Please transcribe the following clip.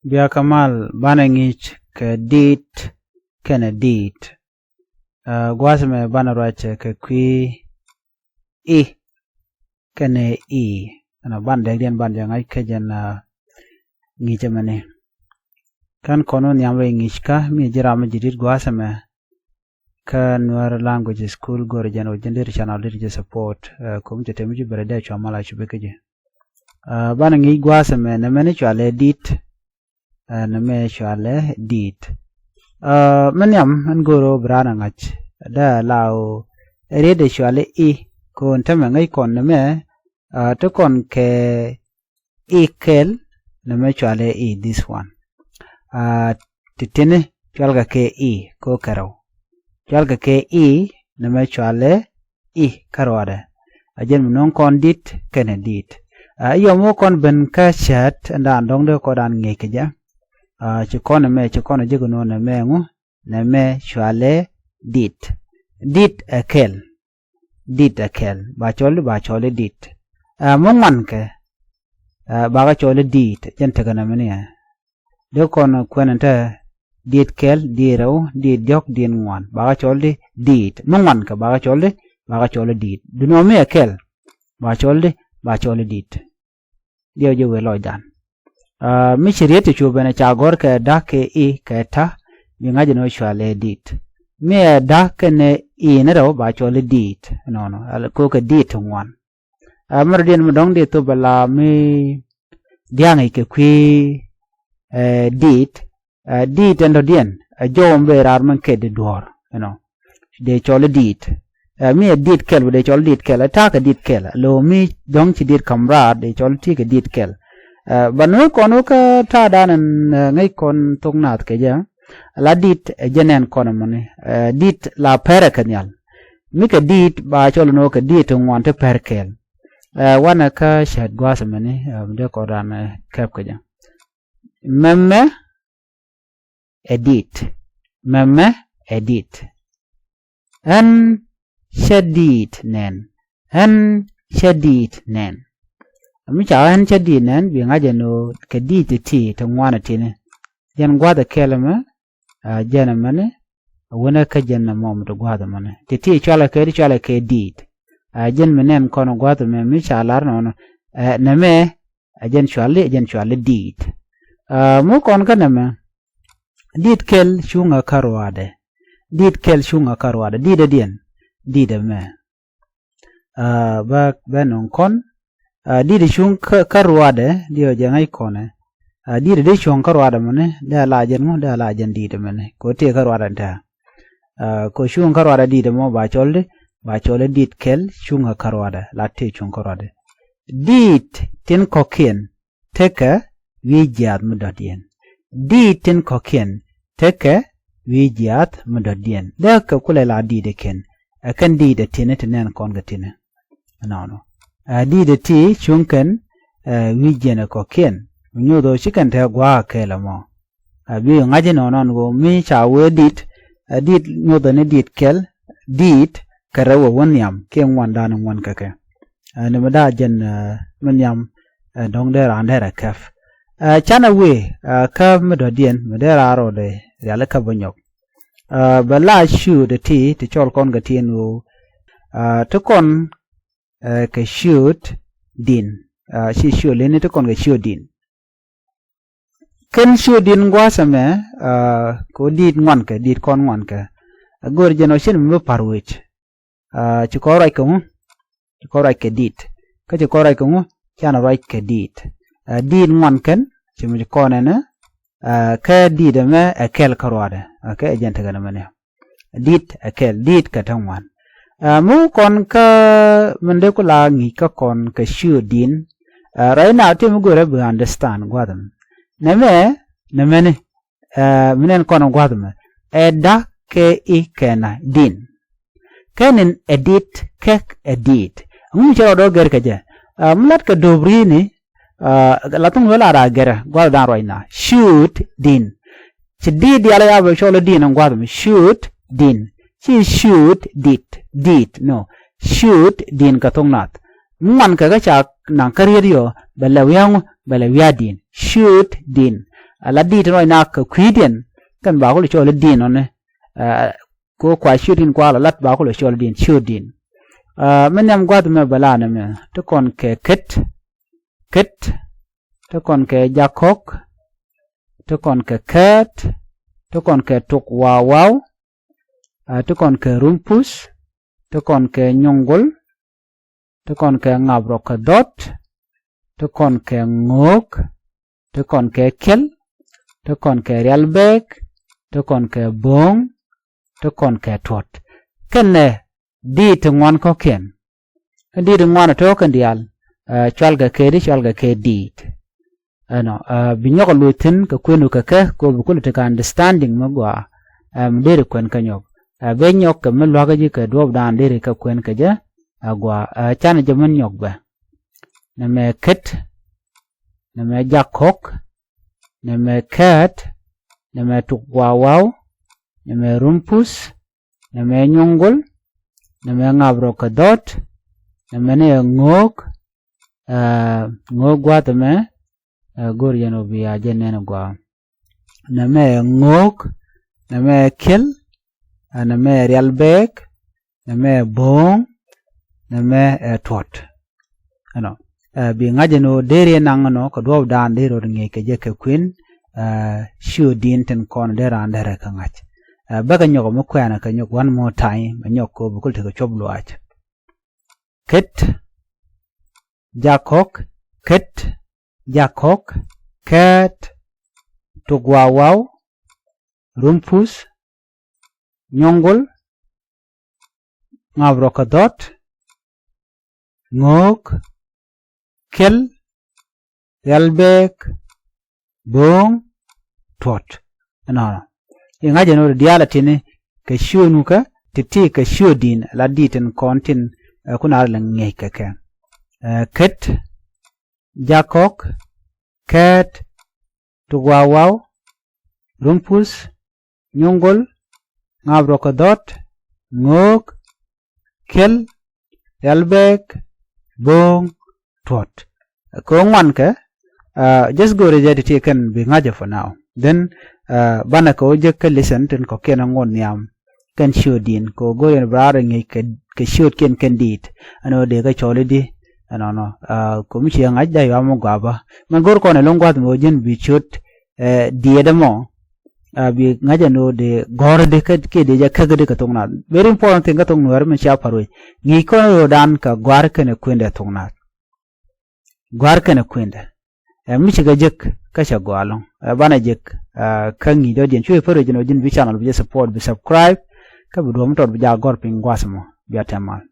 Bia kamal banangich ke diit kene diit. Gwasme banarache ke kwi I kene I. Ana bandeg dian bandang ay kejan ngiche mane. Kan kono nyamwe ngishka mi jirama jidit gwasme ka Nuer language school gore jan ojendir channel dir support kum jete mi berede chamala chubekeje. Banangi gwasme ne mane chwale diit name chwale diit. Manyam ngoro brana ngach da lao rede chwale I kon teme ngai kon name to kon ke ikel name chwale I this one. Titene chwalga ke I ko karaw. Chwalga ke I name chwale I karwada. Ajen non kon dit kene dit. Iyo mo kon ben ka chat nda ndong de ko dan ngekeja. Chikone me chikone jigo no na me ngu na me chwale dit. Dit akel. Dit akel. Ba chole dit. Mungman ke baga chole dit. Jentaka na mene ya. De kono kwenanta dit kel, diraw, dit diok, dit ngwan. Baga chole dit. Mungman ke baga chole dit. Duno me akel. Ba chole dit. Dio jowe loidan. Michiriete chubene chagor ke da ke I ke ta bingaje no chwale dit. Me da ke ne I ne ro ba chole dit. No ko ke dit ngwan. Merdien mdong de to bala mi diang ke kwi dit dit endo dien jombe rar man ke de dor de chole dit. Mi dit kel de chole dit kel ta ke dit kel lo mi dong chi dit kamra de chole ti ke dit kel. Banu kono ka ta danan ngai kon Thok Nath ke ja la dit jenen kono mane dit la pere kenyal mi ke dit ba cholo no ke dit ngwan te perkel wana ka shat gwas mane de ko dan kep ke ja memme edit en shadid nen mi chawan chadi nen bi ngaje no ke dit ti to ngwana tine jan gwada kelama jana mane wona ka janna mom to gwada mane ti chala ke dit jan menen kono gwada me mi chalar no na me jan chwale dit mo kon kana me dit kel shunga karwade dida dien dida me ba benon kon didi shung karwade dio jangai kone didi de shung karwade mane da la jen didi mane ko te karwade ta ko shung karwade didi mo ba chole dit kel shung karwade la te shung karwade dit tin kokien teke wijat mudadien dit tin kokien teke wijat mudadien da ka kule la didi ken akan didi tinen kon gatine no didi ti chunken wijene kokien nyodo chikan te gwa kela mo abi ngaje non go mi chawe dit nyodo ne dit kel dit karawo wonyam ke ngwanda nan won kake ne mada jen manyam dong der andera kaf chana we ka medodien medera ro de yale ka bonyok bala shu de ti te chol kon gatien wo to kon ke shoot din shi shu le ne to kon ke shoot din ken shoot din gwasame ko dit ngwan ke dit kon ngwan ke gor generation me parwich ci ko ray ke dit ka ci ko ray ko chana ray ke dit dit ngwan ken ci mu ko ne ka dit me akel karwada ka agent ga ne dit akel dit ka tangwan mu kon ka mende ko la ngi ka kon ka shu din right now tim go re understand gwadam neme minen kon gwadam eda ke ikena din kenen edit kek edit mu chero do ger ka je mlat ka dobri ni latung wala ra ger gwadam right now shoot din ci di ala ya be cholo din gwadam shoot din she shoot dit no shoot din ka Thok Nath man ka ga cha nan career yo bala wiang bala wiadin shoot din la diit no ina ka kwidien kan ba ko le chol din on ko kwa shudin kwa la lat ba ko le chol din shudin men yam gwad me balana me to kon ke ket to kon ke jakok to kon ke ket to kon ke tuk waw to kon ke rumpus to kon ke nyongol to kon ke ngabro ka dot to kon ke ngok to kon ke kel to kon ke realbek to kon ke bong to kon ke tot kenne diit ngwan ko ken diit ngwan to kan dial chalga ke diit ano binyoko lutin ka kwenu ka ko bukulu te ka understanding magwa dere kwen kanyok benyok ka melwaga ji ka dob dan dere ka kwen ka ja agwa chana jaman nyok ba na me ket na me jakok na me ket na me tukwawaw na me rumpus na me nyongol na me ngabro ka dot na me ne ngok gwa ta me gor yano biya jenen gwa na me ngok na me kel na me realbek na me bong na me tot ano bi ngajeno dere nangano ko do dan dero nge ke je ke queen shu din ten kon dera andere ka ngach baga nyoko mo kwana ka nyok one more time nyoko bukul te ko choblo ach ket jakok ket tugwawaw rumpus nyongol ngabrokodot ngok kel yalbek bong tot no ingaje no dialati ne ke shunu ka titi ka shudin la diten kontin kuna la ngeke ka ket jakok ket tugwawaw rumpus nyongol ngabrokodot ngok kel yalbek bong tot ko ngwan ka just go ready to take and be ngaja for now then bana ko je ka listen ten ko ken ngon niam kan shudin ko go yen brara ngi ke shud ken dit ano de ga cholidi ano no ko mi chi ngaj da yo mo gaba man gor ko ne longwa mo jen bi chut die de mo bi ngaja no de gor de ke de ja ka de ka tongna very important thing ka tong nuar men sha paroi ngi ko ro dan ka gwar ken kwende tongna gwar ken kwende mi chi ga jek ka sha gwalong bana jek kan ngi do den chue fero jino jin bi channel bi support bi subscribe ka bu do mo to bi ja gor ping gwasmo bi atamal